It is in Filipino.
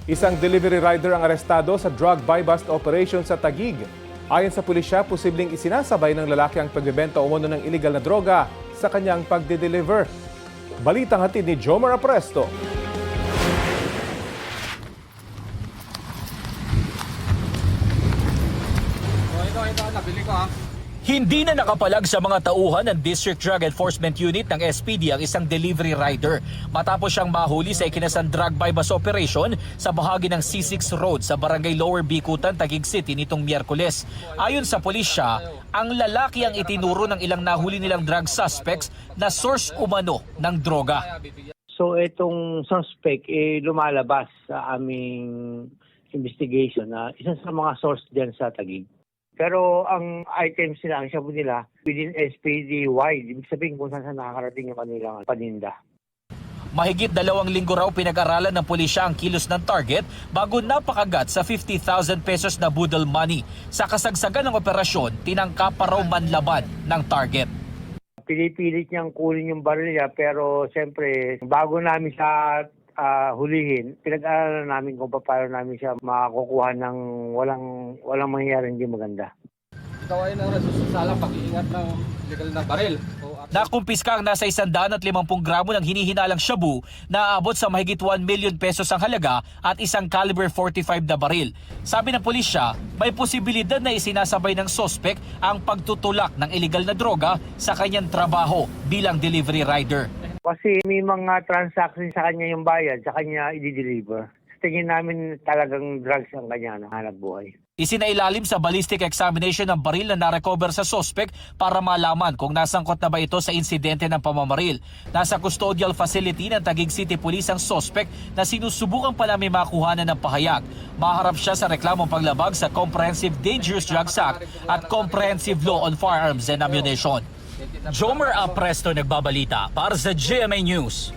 Isang delivery rider ang arestado sa drug buy-bust operation sa Taguig. Ayon sa pulisya, posibleng isinasabay ng lalaki ang pagbebenta umano ng iligal na droga sa kanyang pagde-deliver. Balitang hatid ni Jomar Apresto. Hindi na nakapalag sa mga tauhan ng District Drug Enforcement Unit ng SPD ang isang delivery rider matapos siyang mahuli sa ikinasang drug buy-bust operation sa bahagi ng C6 Road sa Barangay Lower Bicutan, Taguig City nitong Miyerkules. Ayon sa pulisya, ang lalaki ang itinuro ng ilang nahuli nilang drug suspects na source umano ng droga. So itong suspect lumalabas sa aming investigation na isa sa mga source diyan sa Taguig. Pero ang items nila, ang shabu nila, within SPD wide. Ibig sabihin kung saan nakakarating yung kanilang paninda. Mahigit 2 linggo raw pinag-aralan ng pulisya ang kilos ng target bago napakagat sa 50,000 pesos na budol money. Sa kasagsagan ng operasyon, tinangka pa raw manlaban ng target. Pinipilit niyang kunin yung baril niya pero siyempre bago namin sa hulihin, pinag-aralan namin kung paano namin siya makakukuha ng walang mangyayari hindi maganda. Ikaw ay nasusalang pag-iingat ng legal na baril. Nakumpiska ang nasa 150 gramo ng hinihinalang shabu na aabot sa mahigit 1 million pesos ang halaga at isang caliber 45 na baril. Sabi ng pulisya, may posibilidad na isinasabay ng sospek ang pagtutulak ng iligal na droga sa kanyang trabaho bilang delivery rider. Kasi may mga transaction sa kanya yung bayad, sa kanya i-deliver. Tingin namin talagang drugs ang kanya hanap buhay. Isinailalim sa ballistic examination ng baril na narecover sa sospek para malaman kung nasangkot na ba ito sa insidente ng pamamaril. Nasa custodial facility ng Taguig City Police ang sospek na sinusubukan pala may makuhanan ng pahayag. Maharap siya sa reklamong paglabag sa Comprehensive Dangerous Drugs Act at Comprehensive Law on Firearms and Ammunition. Jomer Apresto nagbabalita para sa GMA News.